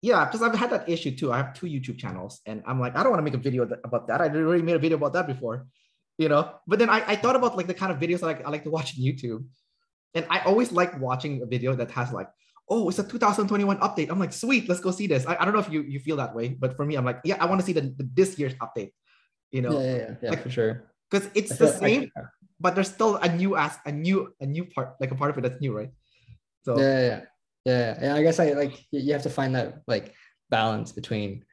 Yeah, because I've had that issue too. I have 2 YouTube channels, and I'm like, I don't want to make a video about that. I already made a video about that before, But then I thought about like the kind of videos I like to watch on YouTube, and I always like watching a video that has like, oh, it's a 2021 update. I'm like, sweet, let's go see this. I don't know if you feel that way, but for me, I'm like, yeah, I want to see this year's update. Yeah, Like, for sure. because I it's the feel same, but there's still a new part, like a part of it that's new, right? So yeah. I guess I like you have to find that like balance between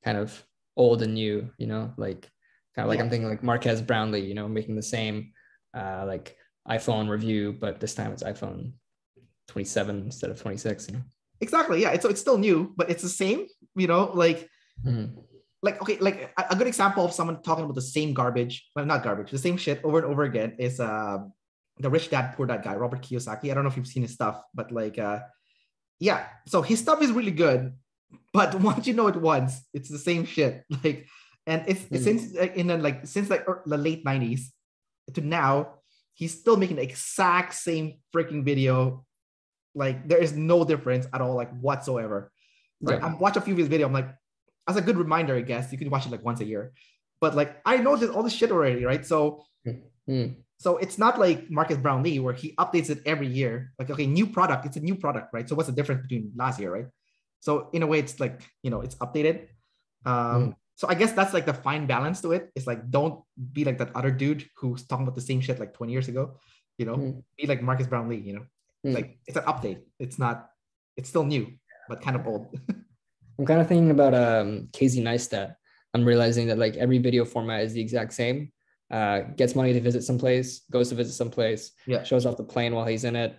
kind of old and new, like kind of like yeah, I'm thinking like Marquez Brownlee, making the same like iPhone review, but this time it's iPhone 27 instead of 26. exactly. Yeah, it's still new, but it's the same. Like Mhm. like okay, like a good example of someone talking about the same garbage, well, not garbage, the same shit over and over again is the Rich Dad Poor Dad guy, Robert Kiyosaki. I don't know if you've seen his stuff, but like yeah, so his stuff is really good, but once you know it once, it's the same shit. Like, and it's since since the late 90s to now, he's still making the exact same freaking video. Like, there is no difference at all, like whatsoever. Right? Yeah. I watch a few of his videos. I'm like, as a good reminder, I guess you can watch it like once a year. But like, I know this all this shit already, right? So so it's not like Marcus Brownlee where he updates it every year. Like, okay, new product, it's a new product, right? So what's the difference between last year, right? So in a way, it's like, it's updated. So I guess that's like the fine balance to it. It's like, don't be like that other dude who's talking about the same shit like 20 years ago. Be like Marcus Brownlee. Like, it's an update. It's not. It's still new, but kind of old. I'm kind of thinking about Casey Neistat. I'm realizing that like every video format is the exact same. Gets money to visit someplace, goes to visit someplace, Yeah. shows off the plane while he's in it,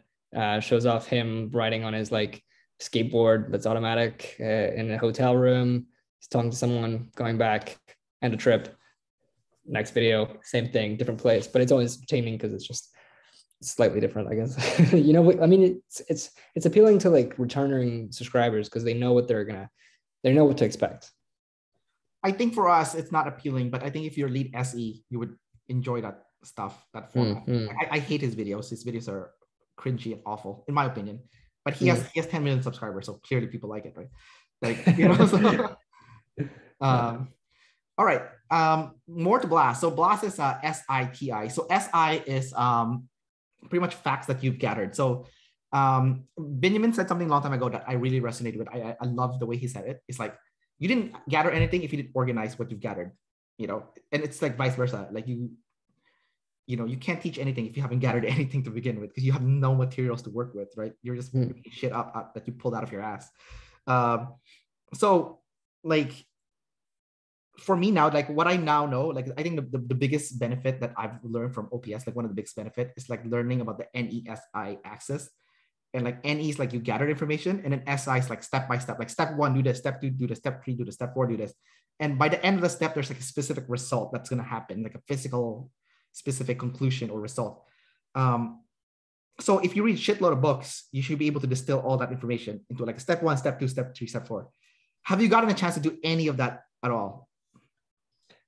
shows off him riding on his like skateboard that's automatic in a hotel room. He's talking to someone, going back, end a trip. Next video, same thing, different place, but it's always entertaining because it's just slightly different, I guess. I mean, it's appealing to like returning subscribers because they know what they know what to expect. I think for us, it's not appealing, but I think if you're lead SE, you would enjoy that stuff, that format. I hate his videos. His videos are cringy and awful, in my opinion. But he has 10 million subscribers, so clearly people like it, right? Like, so, all right. More to Blast. So Blast is SITI. So SI is pretty much facts that you've gathered. So Benjamin said something a long time ago that I really resonated with. I love the way he said it. It's like, you didn't gather anything if you didn't organize what you've gathered, and it's like vice versa. Like, you can't teach anything if you haven't gathered anything to begin with, because you have no materials to work with, right? You're just making shit up that you pulled out of your ass. So like for me now, like what I now know, like I think the biggest benefit that I've learned from OPS, like one of the biggest benefit is like learning about the NESI axis. And like NE is like you gathered information, and then SI is like step by step, like step 1 do this, step 2 do this, step 3 do this, step 4 do this. And by the end of the step, there's like a specific result that's going to happen, like a physical specific conclusion or result. So if you read a shitload of books, you should be able to distill all that information into like step 1, step 2, step 3, step 4. Have you gotten a chance to do any of that at all?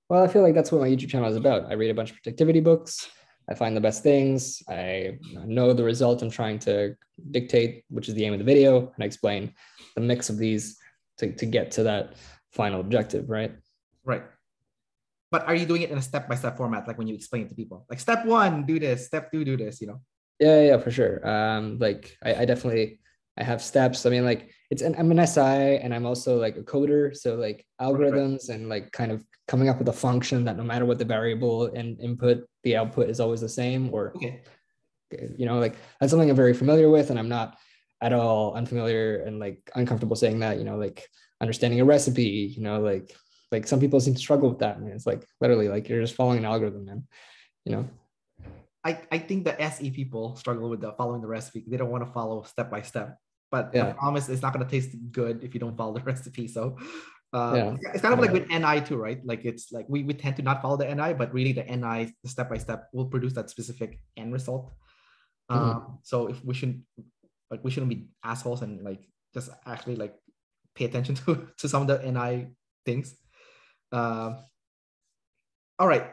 Well, I feel like that's what my YouTube channel is about. I read a bunch of productivity books. I find the best things. I know the result I'm trying to dictate, which is the aim of the video, and I explain the mix of these to get to that final objective, right? Right. But are you doing it in a step-by-step format, like when you explain it to people? Like step 1, do this, step 2, do this, Yeah, for sure. Like I definitely, I have steps. I mean, like I'm an SI and I'm also like a coder. So like algorithms and like kind of coming up with a function that no matter what the variable and input, the output is always the same, or, like that's something I'm very familiar with, and I'm not at all unfamiliar and like uncomfortable saying that, like understanding a recipe, like some people seem to struggle with that. I mean, it's like literally like you're just following an algorithm, man. I think the SE people struggle with following the recipe. They don't want to follow step by step. But I promise it's not going to taste good if you don't follow the recipe. So it's kind of like with NI too, right? Like it's like we tend to not follow the NI, but really the NI, the step by step, will produce that specific end result. So if we shouldn't be assholes and like just actually like pay attention to some of the NI things. All right.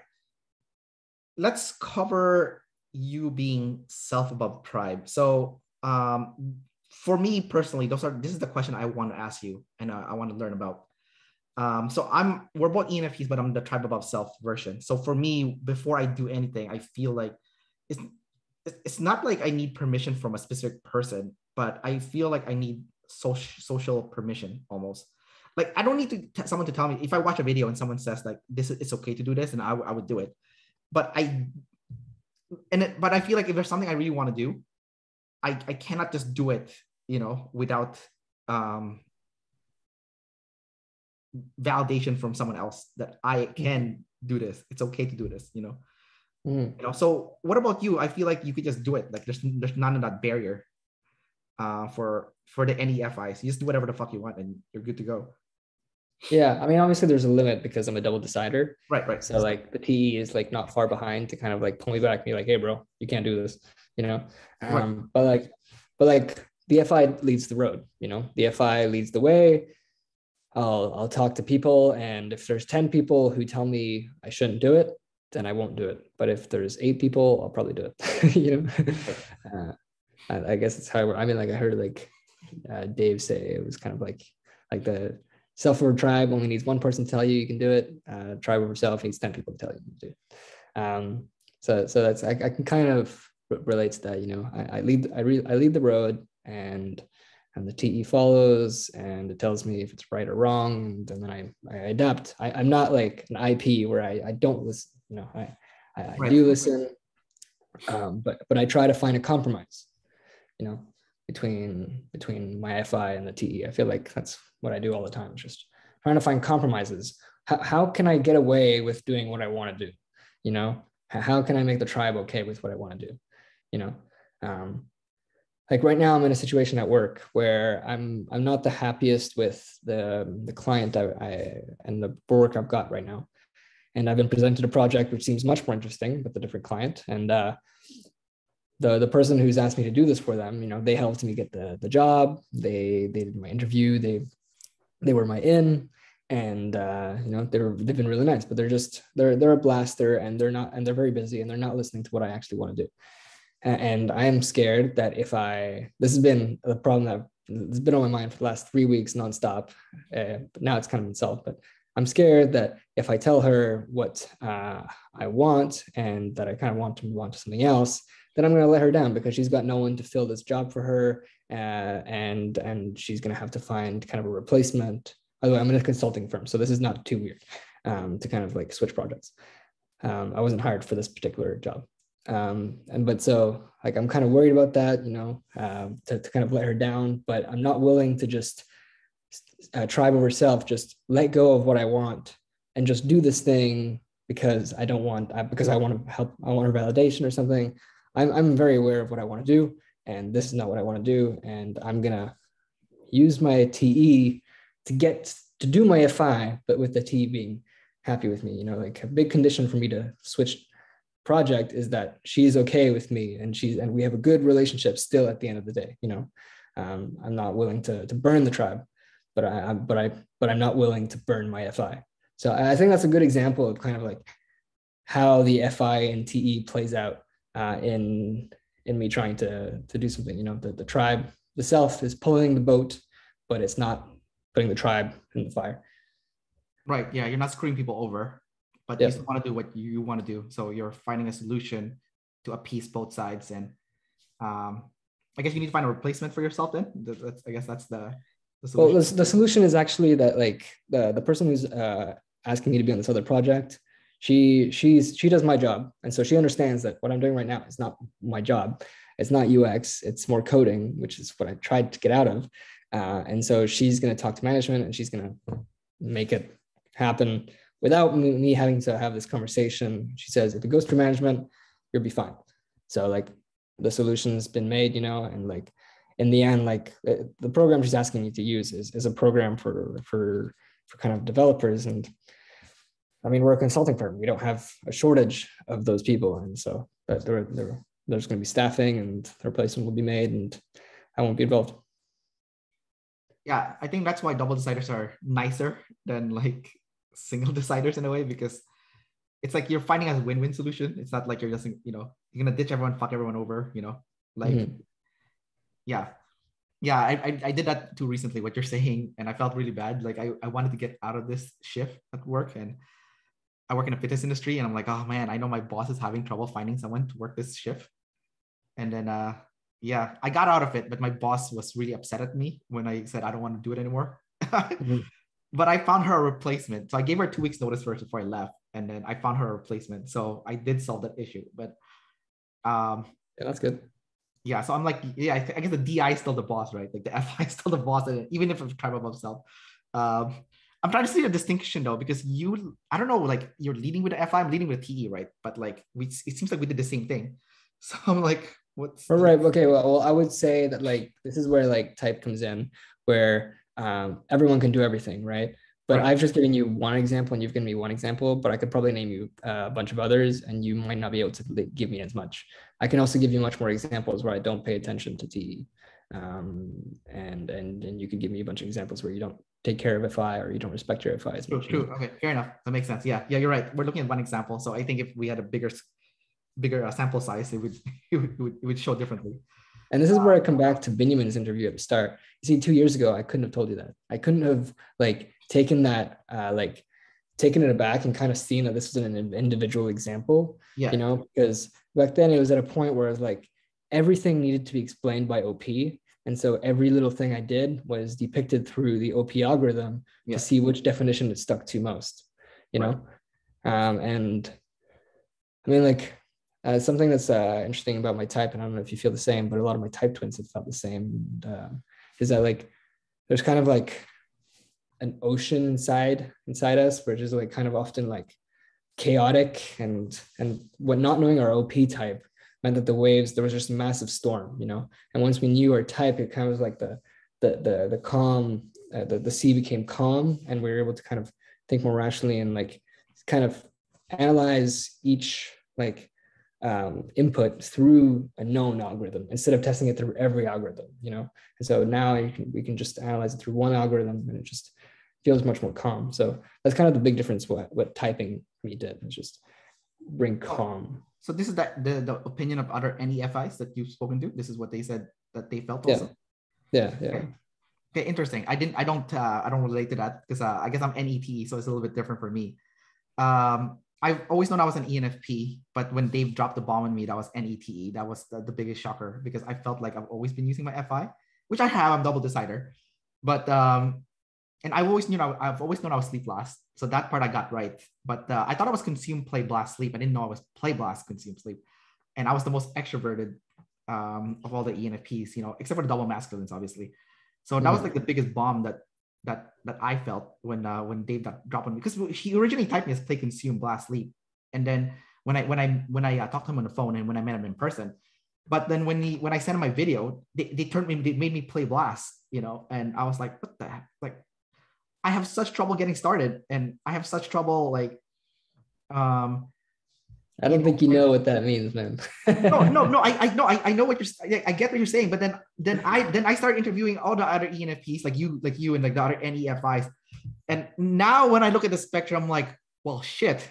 Let's cover you being self above tribe. So for me personally, this is the question I want to ask you, and I want to learn about. So we're both ENFPs, but I'm the tribe above self version. So for me, before I do anything, I feel like it's not like I need permission from a specific person, but I feel like I need social permission almost. Like I don't need someone to tell me. If I watch a video and someone says like it's okay to do this, and I would do it. But I feel like if there's something I really want to do, I cannot just do it, without validation from someone else that I can do this. It's okay to do this, So what about you? I feel like you could just do it. Like there's none of that barrier for the NEFIs. You just do whatever the fuck you want and you're good to go. Yeah, I mean, obviously there's a limit because I'm a double decider. Right. So like the TE is like not far behind to kind of like pull me back and be like, hey, bro, you can't do this, But like the FI leads the road, the FI leads the way. I'll talk to people, and if there's 10 people who tell me I shouldn't do it, then I won't do it. But if there's 8 people, I'll probably do it. I guess it's how I mean, like I heard like Dave say it was kind of like the self-aware tribe only needs one person to tell you can do it. Tribe over self needs 10 people to tell you to do it. So that's I can kind of relate to that. I lead the road, and the TE follows, and it tells me if it's right or wrong, and then I adapt. I'm not like an IP where I don't listen. I do listen, but I try to find a compromise. Between my FI and the TE. I feel like that's what I do all the time. Just trying to find compromises. How can I get away with doing what I want to do? How can I make the tribe okay with what I want to do? Like right now I'm in a situation at work where I'm not the happiest with the client and the work I've got right now. And I've been presented a project which seems much more interesting with a different client. And the person who's asked me to do this for them, they helped me get the job. They did my interview. They were my in, and they've been really nice. But they're a blaster, and they're very busy, and they're not listening to what I actually want to do. And I am scared that this has been a problem that's been on my mind for the last 3 weeks nonstop. But now it's kind of been solved. But I'm scared that if I tell her what I want, and that I kind of want to move on to something else, then I'm going to let her down because she's got no one to fill this job for her, and she's going to have to find kind of a replacement. By the way, I'm in a consulting firm, so this is not too weird to kind of like switch projects. I wasn't hired for this particular job. But so like, I'm kind of worried about that, to kind of let her down, but I'm not willing to just tribe over self, just let go of what I want and just do this thing because because I want to help, I want her validation or something. I'm very aware of what I want to do, and this is not what I want to do. And I'm going to use my TE to do my FI, but with the TE being happy with me, like a big condition for me to switch project is that she's okay with me, and we have a good relationship still at the end of the day. I'm not willing to burn the tribe, but I'm not willing to burn my FI. So I think that's a good example of kind of like how the FI and TE plays out in me trying to do something. The tribe, the self is pulling the boat, but it's not putting the tribe in the fire. Right. Yeah. You're not screwing people over, but you still want to do what you want to do. So you're finding a solution to appease both sides. And I guess you need to find a replacement for yourself then. I guess that's the solution. Well, the solution is actually that like the person who's asking me to be on this other project, she does my job. And so she understands that what I'm doing right now is not my job. It's not UX, it's more coding, which is what I tried to get out of. And so she's going to talk to management, and she's going to make it happen without me having to have this conversation. She says, if it goes through management, you'll be fine. So like the solution's been made, and like in the end, like the program she's asking me to use is a program for kind of developers. And I mean, we're a consulting firm. We don't have a shortage of those people. And so there's going to be staffing, and the replacement will be made, and I won't be involved. Yeah, I think that's why double deciders are nicer than like single deciders in a way, because it's like you're finding a win-win solution. It's not like you're just, you're gonna ditch everyone, fuck everyone over, like yeah. I did that too recently, what you're saying, and I felt really bad. Like I wanted to get out of this shift at work, and I work in a fitness industry, and I'm like, oh man, I know my boss is having trouble finding someone to work this shift. And then yeah, I got out of it, but my boss was really upset at me when I said I don't want to do it anymore. But I found her a replacement. So I gave her 2 weeks notice first before I left, and then I found her a replacement. So I did solve that issue. But yeah, that's good. Yeah, so I'm like, yeah, I guess the DI is still the boss, right? Like the FI is still the boss, and even if it's tribe above self. I'm trying to see a distinction though, because I don't know, like you're leading with the FI, I'm leading with the TE, right? But like it seems like we did the same thing. So I'm like, what's right? Okay, well, I would say that like this is where like type comes in, where everyone can do everything, right? But right. I've just given you one example, and you've given me one example, but I could probably name you a bunch of others, and you might not be able to give me as much. I can also give you much more examples where I don't pay attention to TE, and you can give me a bunch of examples where you don't take care of FI, or you don't respect your FI as much. True. Okay, fair enough. That makes sense. Yeah, you're right. We're looking at one example, so I think if we had a bigger sample size, it would show differently. And this is where I come back to Benjamin's interview at the start. You see, 2 years ago, I couldn't have told you that. I couldn't have like taken it aback and kind of seen that this was an individual example, because back then it was at a point where it was like everything needed to be explained by OP. And so every little thing I did was depicted through the OP algorithm to see which definition it stuck to most, know? And I mean, like, something that's interesting about my type, and I don't know if you feel the same, but a lot of my type twins have felt the same, is that like there's kind of like an ocean inside us, which is like kind of often like chaotic, and what not knowing our OP type meant that the waves, there was just a massive storm, and once we knew our type, it kind of was like the calm, the sea became calm, and we were able to kind of think more rationally and like kind of analyze each like input through a known algorithm instead of testing it through every algorithm, and so now we can just analyze it through one algorithm, and it just feels much more calm. So that's kind of the big difference what typing me did, is just bring calm. So this is the opinion of other NEFIs that you've spoken to. This is what they said that they felt also. Yeah. Okay, interesting. I don't relate to that because I guess I'm NET, so it's a little bit different for me. I've always known I was an ENFP, but when Dave dropped the bomb on me, that was NETE. That was the biggest shocker, because I felt like I've always been using my FI, which I have. I'm double decider, but and I've always known I was sleep blast. So that part I got right. But I thought I was consume, play, blast, sleep. I didn't know I was play, blast, consume, sleep. And I was the most extroverted of all the ENFPs, except for the double masculines, obviously. So that was like the biggest bomb that I felt when Dave dropped on me, because he originally typed me as play, consume, blast, sleep. And then when I talked to him on the phone and when I met him in person, but then when I sent him my video, they made me play blast, and I was like, what the heck? Like, I have such trouble getting started, and I have such trouble like I don't think you know what that means, man. no. I know what I get what you're saying, but then I started interviewing all the other ENFPs like you and like the other NEFIs, and now when I look at the spectrum, I'm like, well, shit,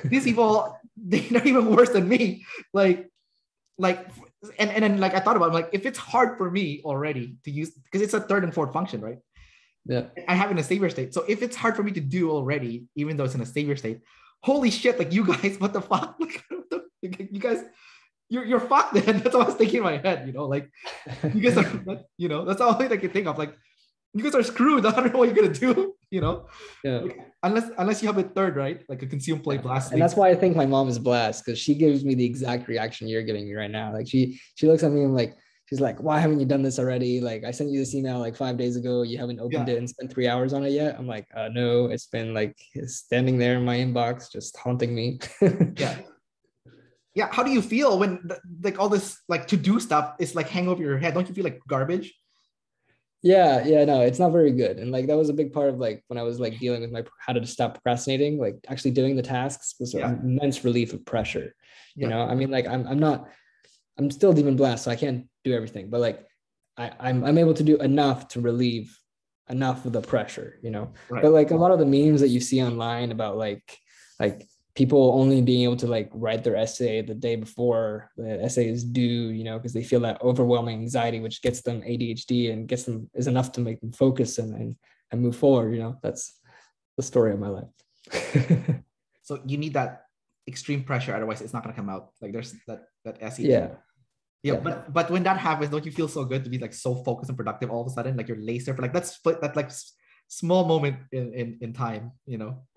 these people, they're not even worse than me. Like, and then like I thought about it, like, if it's hard for me already to use, because it's a third and fourth function, right? Yeah. I have it in a savior state. So if it's hard for me to do already, even though it's in a savior state, holy shit, like, you guys, what the fuck? Like, you guys, you're fucked then. That's what I was thinking in my head, like, you guys are, that's all I can think of. Like, you guys are screwed. I don't know what you're gonna do, Yeah. Like, unless you have a third, right? Like a consume, play, blast. And that's why I think my mom is blessed, because she gives me the exact reaction you're giving me right now. Like, she looks at me and like, she's like, why haven't you done this already? Like, I sent you this email like 5 days ago. You haven't opened it and spent 3 hours on it yet. I'm like, no, it's been like standing there in my inbox, just haunting me. Yeah. How do you feel when like all this like to do stuff is like hang over your head? Don't you feel like garbage? Yeah, no, it's not very good. And like, that was a big part of like when I was like dealing with how to stop procrastinating, like actually doing the tasks was an immense relief of pressure. I mean, like, I'm still demon blast, so I can't do everything, but like I'm able to do enough to relieve enough of the pressure, Right. But like a lot of the memes that you see online about like people only being able to like write their essay the day before the essay is due, because they feel that overwhelming anxiety, which gets them ADHD and is enough to make them focus and move forward. That's the story of my life. So you need that extreme pressure, otherwise it's not going to come out. Like, there's that SE. Yeah. But when that happens, don't you feel so good to be like so focused and productive all of a sudden? Like, you're laser for like that like small moment in time, I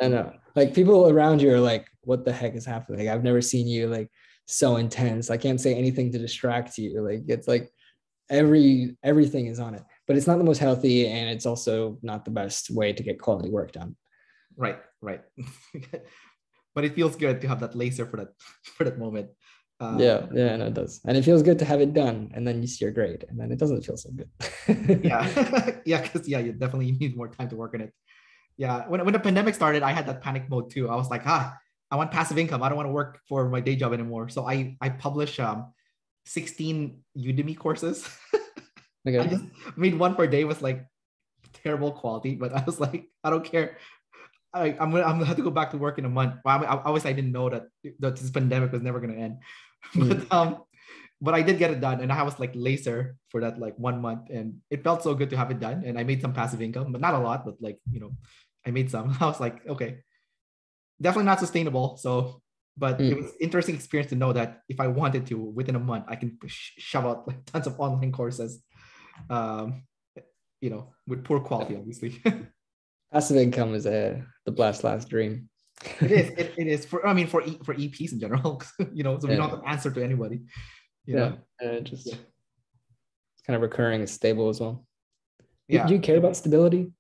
know, like, people around you are like, what the heck is happening? Like, I've never seen you like so intense. I can't say anything to distract you. Like, it's like everything is on it, but it's not the most healthy, and it's also not the best way to get quality work done. Right. But it feels good to have that laser for that moment. No, it does, and it feels good to have it done, and then you see your grade, and then it doesn't feel so good. Because you definitely need more time to work on it. When the pandemic started, I had that panic mode too. I was like, I want passive income. I don't want to work for my day job anymore. So I published 16 Udemy courses. Okay. I just made one per day with like terrible quality, but I was like, I don't care. I'm gonna have to go back to work in a month. Well, obviously I didn't know that this pandemic was never gonna end, but I did get it done, and I was like laser for that like 1 month, and it felt so good to have it done. And I made some passive income, but not a lot, but like, I made some. I was like, okay, definitely not sustainable. So, but it was interesting experience to know that if I wanted to, within a month, I can shove out like tons of online courses, with poor quality, obviously. Passive income is the blast last dream. It is for EPs in general, so we don't have to answer to anybody. It's kind of recurring, it's stable as well. Yeah. Do you care about stability?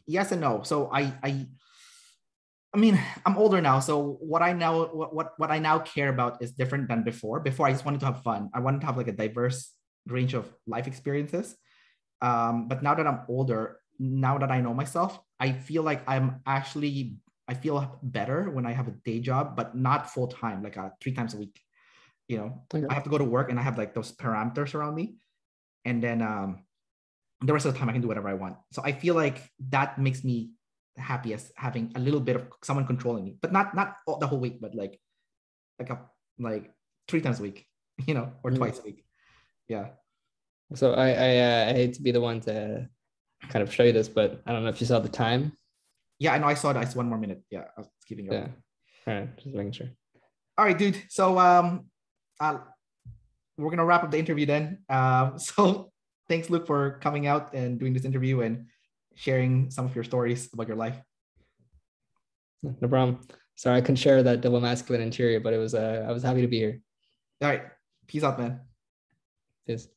Yes and no. So I mean, I'm older now, so what I now care about is different than before. Before, I just wanted to have fun. I wanted to have like a diverse range of life experiences. But now that I'm older, now that I know myself, I feel like I feel better when I have a day job, but not full time, like 3 times a week. Okay. I have to go to work, and I have like those parameters around me, and then the rest of the time I can do whatever I want. So I feel like that makes me happy, as having a little bit of someone controlling me, but not the whole week, but like 3 times a week, or twice a week. Yeah. So I hate to be the one to kind of show you this, but I don't know if you saw the time. Yeah, I know. I saw it. I saw 1 more minute. Yeah, I was keeping it. Yeah. All right, just making sure. All right, dude. So we're gonna wrap up the interview then. So thanks, Luke, for coming out and doing this interview and sharing some of your stories about your life. No problem. Sorry, I couldn't share that double masculine interior, but it was I was happy to be here. All right. Peace out, man. Cheers.